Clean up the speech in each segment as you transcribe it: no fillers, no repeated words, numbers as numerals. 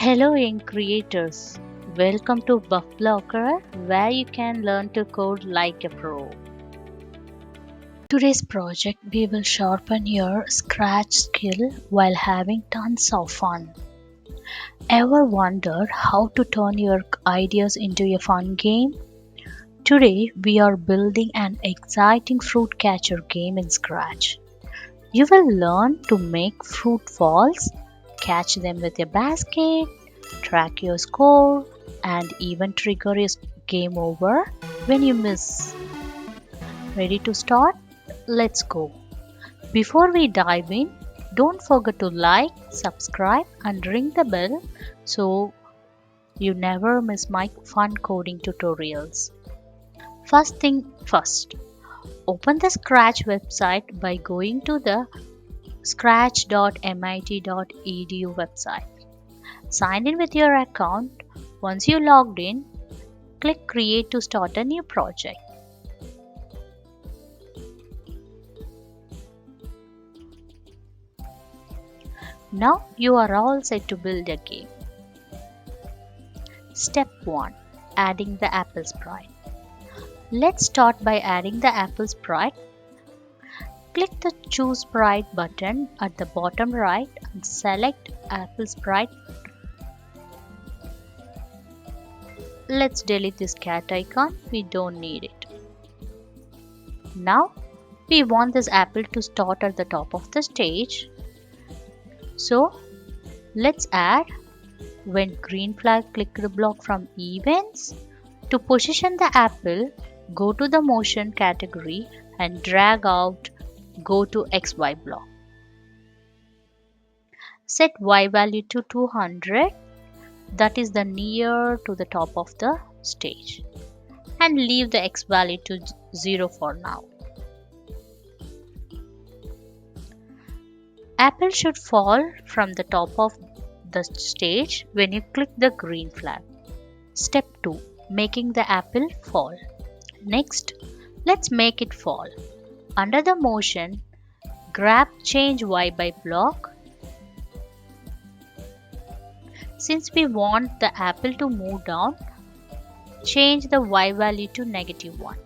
Hello, young creators. Welcome to Buff Blocker, where you can learn to code like a pro. Today's project, we will sharpen your Scratch skill while having tons of fun. Ever wondered how to turn your ideas into a fun game? Today, we are building an exciting fruit catcher game in Scratch. You will learn to make fruit falls, catch them with a basket, track your score, and even trigger a game over when you miss. Ready to start? Let's go. Before we dive in, don't forget to like, subscribe, and ring the bell so you never miss my fun coding tutorials. First thing first, open the Scratch website by going to the scratch.mit.edu website. Sign in with your account. Once you logged in, click Create to start a new project. Now you are all set to build a game. Step 1. Adding the apple sprite. Let's start by adding the apple sprite. Click the Choose Sprite button at the bottom right and select Apple Sprite. Let's delete this cat icon, we don't need it. Now we want this apple to start at the top of the stage. So let's add when green flag, click the block from events. To position the apple, go to the motion category and drag out go to XY block. Set Y value to 200, that is the near to the top of the stage, and leave the X value to 0 for now. Apple should fall from the top of the stage when you click the green flag. Step 2. Making the apple fall. Next, let's make it fall. Under the motion, grab change Y by block. Since we want the apple to move down, change the Y value to -1.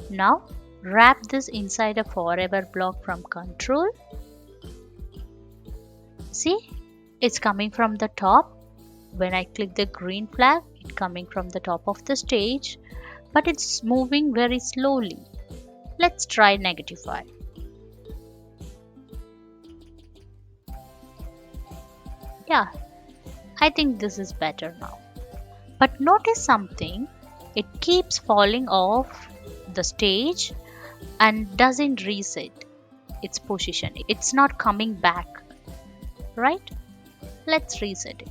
Now wrap this inside a forever block from control. See, it's coming from the top. When I click the green flag, it's coming from the top of the stage, but it's moving very slowly. Let's try -5. Yeah, I think this is better now. But notice something, it keeps falling off the stage and doesn't reset its position. It's not coming back, right? Let's reset it.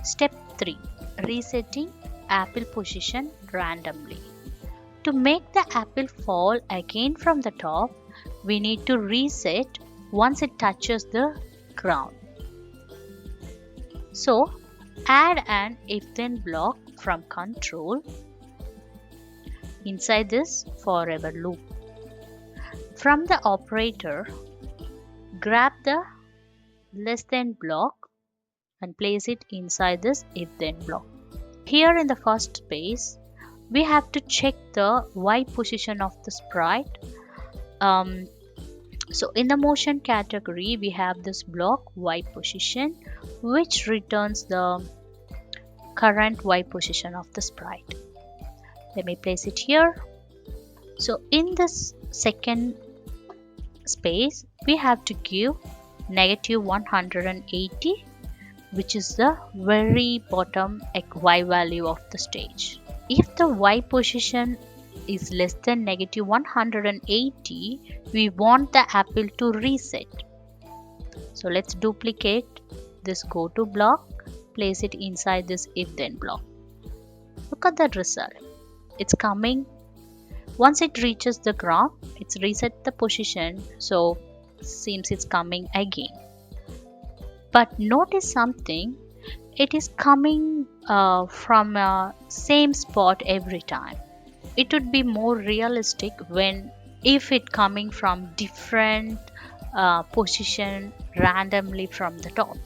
Step 3. Resetting apple position randomly. To make the apple fall again from the top, we need to reset once it touches the ground. So add an if-then block from control inside this forever loop. From the operator, grab the less than block and place it inside this if-then block. Here in the first space, we have to check the Y position of the sprite. So in the motion category, we have this block Y position, which returns the current Y position of the sprite. Let me place it here. So in this second space, we have to give -180, which is the very bottom Y value of the stage. If the Y position is less than -180, we want the apple to reset. So let's duplicate this go to block, place it inside this if then block. Look at the result. It's coming. Once it reaches the ground, it's reset the position, so seems it's coming again. But notice something, it is coming from same spot every time. It would be more realistic when if it coming from different position randomly from the top.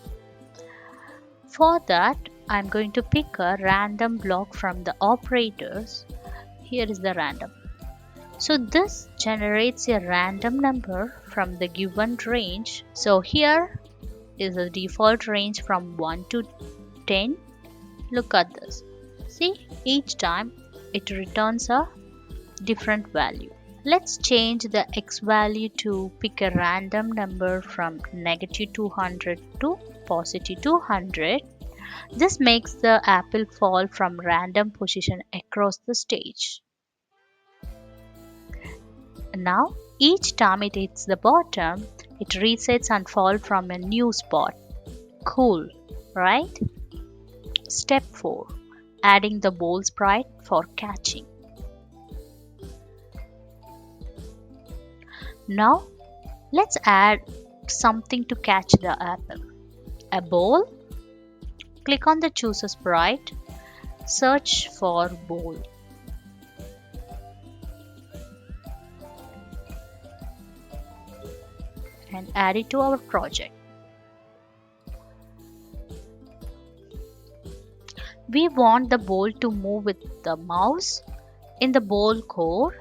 For that, I'm going to pick a random block from the operators. Here is the random. So this generates a random number from the given range. So here is the default range from 1 to 10. Look at this. See, each time it returns a different value. Let's change the x value to pick a random number from negative 200 to positive 200. This makes the apple fall from random position across the stage. Now, each time it hits the bottom, it resets and falls from a new spot. Cool, right? Step 4. Adding the bowl sprite for catching. Now, let's add something to catch the apple. A bowl. Click on the Choose a Sprite. Search for bowl. And add it to our project. We want the bowl to move with the mouse in the bowl core.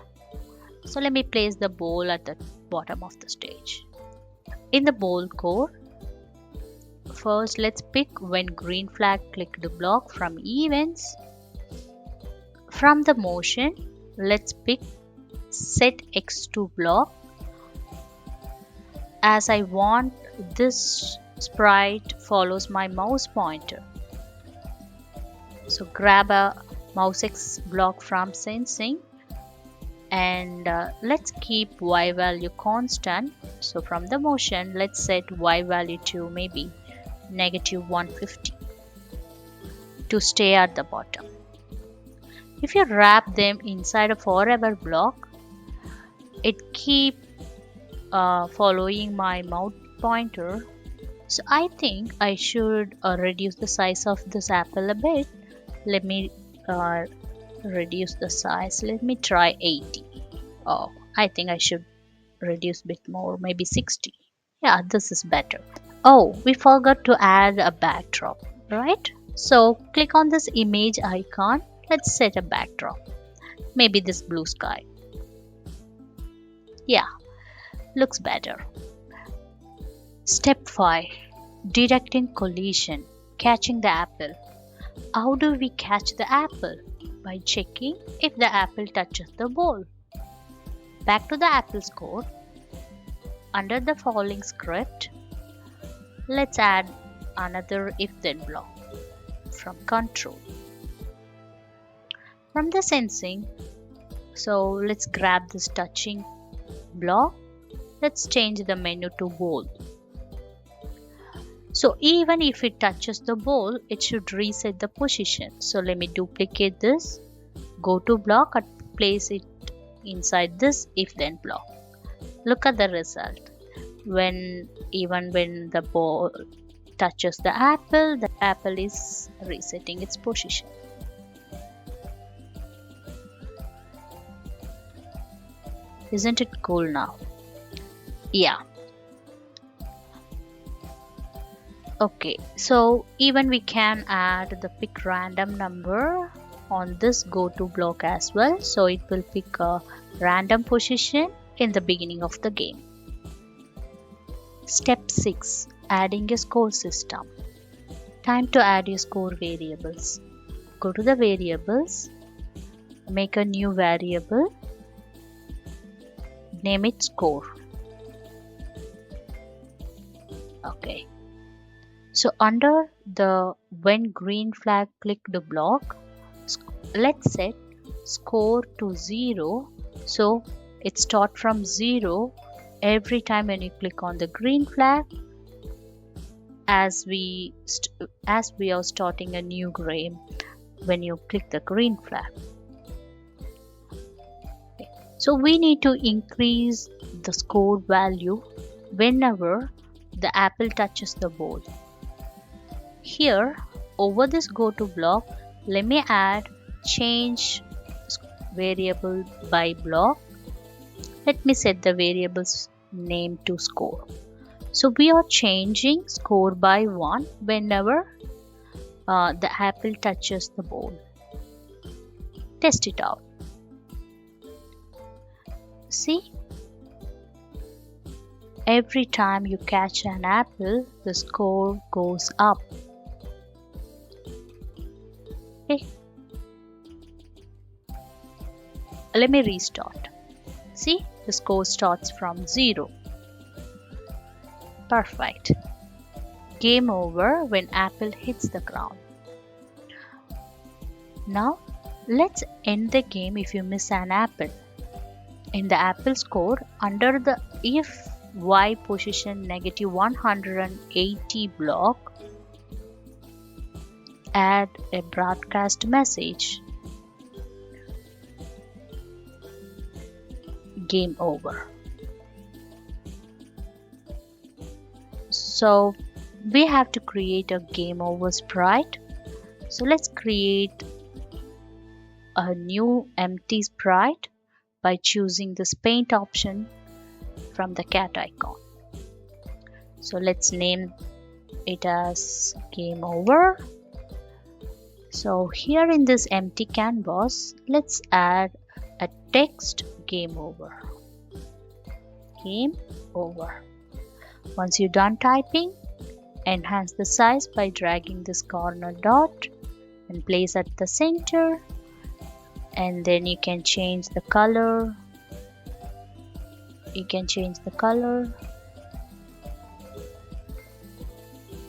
So let me place the bowl at the bottom of the stage. In the bowl core, first let's pick when green flag clicked block from events. From the motion, let's pick set x to block, as I want this sprite follows my mouse pointer. So grab a mouse X block from sensing and let's keep y value constant. So from the motion, let's set y value to maybe negative 150 to stay at the bottom. If you wrap them inside a forever block, it keep following my mouse pointer. So I think I should reduce the size of this apple a bit. Let me reduce the size. Let me try 80. Oh, I think I should reduce a bit more, maybe 60. Yeah, this is better. Oh, we forgot to add a backdrop, right? So click on this image icon. Let's set a backdrop. Maybe this blue sky. Yeah, looks better. Step 5. Detecting collision. Catching the apple. How do we catch the apple? By checking if the apple touches the bowl. Back to the apple's code. Under the following script, let's add another if-then block from control. From the sensing, so let's grab this touching block. Let's change the menu to bowl. So even if it touches the bowl, it should reset the position. So let me duplicate this, go to block and place it inside this if-then block. Look at the result. Even when the bowl touches the apple is resetting its position. Isn't it cool now? Yeah. Okay, so even we can add the pick random number on this go to block as well. So it will pick a random position in the beginning of the game. Step 6. Adding a score system. Time to add your score variables. Go to the variables, make a new variable, name it score. Okay. So under the when green flag clicked the block, let's set score to 0. So it starts from 0 every time when you click on the green flag, as we are starting a new game when you click the green flag. Okay. So we need to increase the score value whenever the apple touches the bowl. Here over this go to block, let me add change variable by block. Let me set the variables name to score. So we are changing score by 1 whenever the apple touches the bowl. Test it out. See, every time you catch an apple, the score goes up. Okay, let me restart. See, the score starts from 0. Perfect. Game over when apple hits the ground. Now, let's end the game if you miss an apple. In the apple score, under the if y position negative 180 block, add a broadcast message. Game over. So we have to create a game over sprite. So let's create a new empty sprite by choosing this paint option from the cat icon. So let's name it as game over. So here in this empty canvas, let's add a text game over. Game over. Once you're done typing, enhance the size by dragging this corner dot and place at the center, and then you can change the color.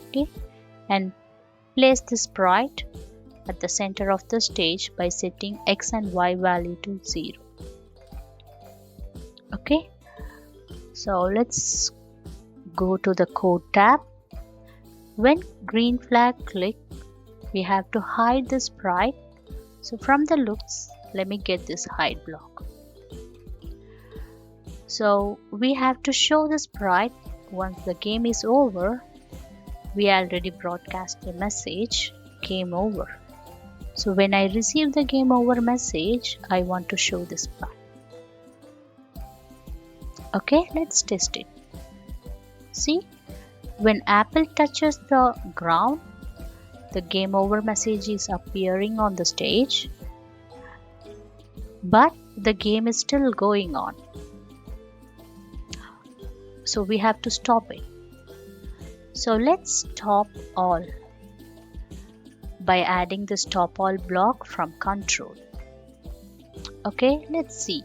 Okay, and place the sprite at the center of the stage by setting x and y value to 0. Okay, so let's go to the code tab. When green flag click, we have to hide the sprite. So from the looks, let me get this hide block. So we have to show the sprite once the game is over. We already broadcast the message game over. So when I receive the game over message, I want to show the sprite. Okay, let's test it. See, when apple touches the ground, the game over message is appearing on the stage, but the game is still going on. So we have to stop it. So let's stop all by adding the stop all block from control. Okay, let's see.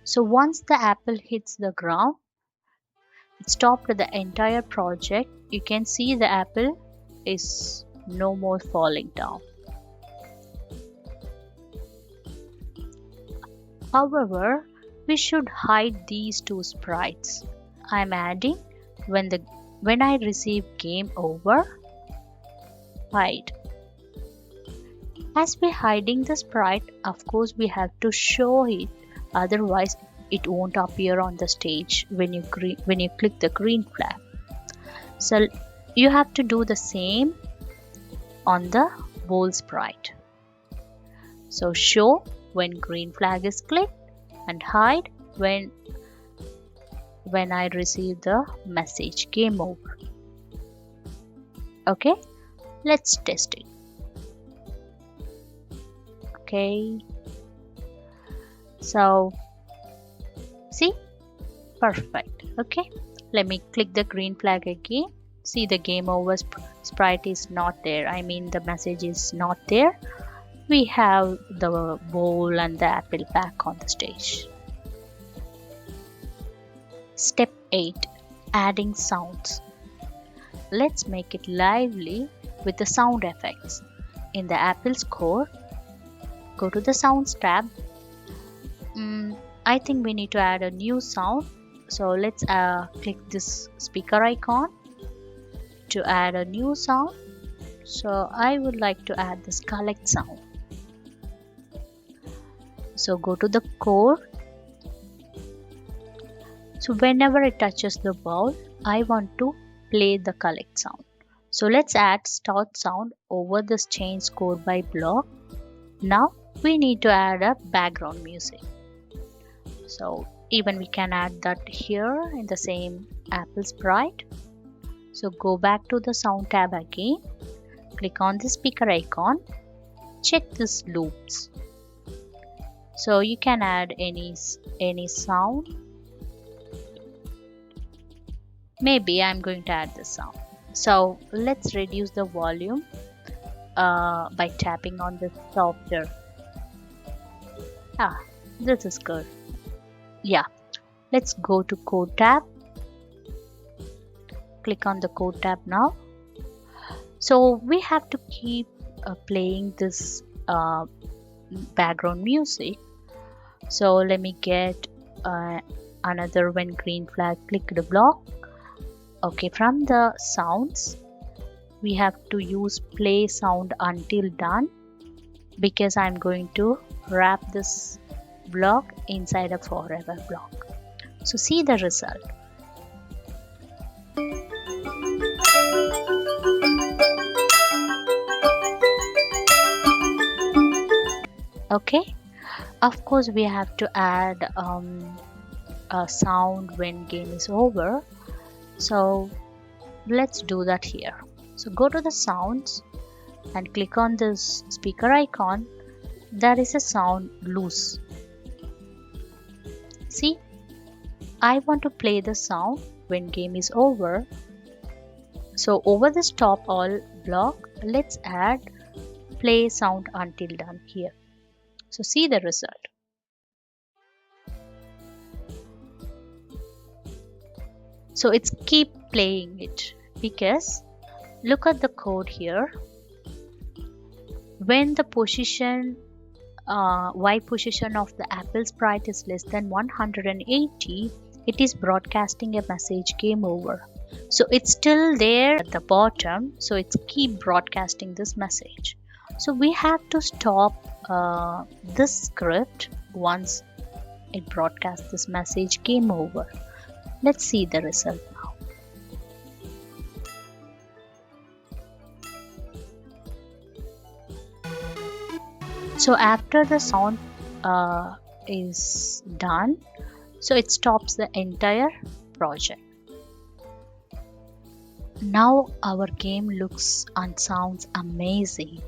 So once the apple hits the ground, it stopped the entire project. You can see the apple is no more falling down. However, we should hide these two sprites. I'm adding when I receive game over, hide. As we're hiding the sprite, of course we have to show it, otherwise it won't appear on the stage when you click the green flag. So you have to do the same on the bowl sprite. So show when green flag is clicked and hide when I receive the message game over. Okay, let's test it. Okay, so see, perfect. Okay, let me click the green flag again. See, the game over sprite is not there. I mean, the message is not there. We have the bowl and the apple back on the stage. Step 8. Adding sounds. Let's make it lively with the sound effects. In the Apple score, go to the Sounds tab. I think we need to add a new sound. So let's click this speaker icon to add a new sound. So I would like to add this collect sound. So go to the core. So whenever it touches the bowl, I want to play the collect sound. So let's add start sound over this change score by block. Now we need to add a background music. So even we can add that here in the same Apple Sprite. So go back to the sound tab again, click on the speaker icon, check this loops. So you can add any sound. Maybe I'm going to add this sound. So let's reduce the volume by tapping on the software. This is good. Yeah, let's go to code tab. Click on the code tab now. So we have to keep playing this background music. So let me get another when green flag clicked block. Okay, from the sounds we have to use play sound until done, because I'm going to wrap this block inside a forever block. So see the result. Okay, of course we have to add a sound when game is over. So let's do that here. So go to the sounds and click on this speaker icon. There is a sound loose. See, I want to play the sound when game is over. So over the stop all block, let's add play sound until done here. So see the result. So it's keep playing it, because look at the code here. When the position Y position of the Apple Sprite is less than 180, it is broadcasting a message game over. So it's still there at the bottom, so it's keep broadcasting this message. So we have to stop this script once it broadcasts this message game over. Let's see the result now. So after the sound is done, so it stops the entire project. Now our game looks and sounds amazing.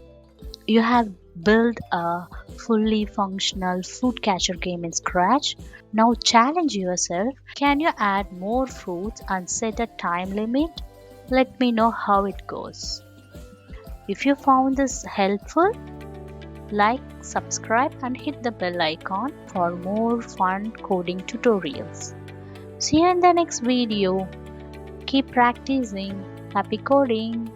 You have built a fully functional fruit catcher game in Scratch. Now challenge yourself. Can you add more fruits and set a time limit? Let me know how it goes. If you found this helpful, like, subscribe and hit the bell icon for more fun coding tutorials. See you in the next video. Keep practicing. Happy coding!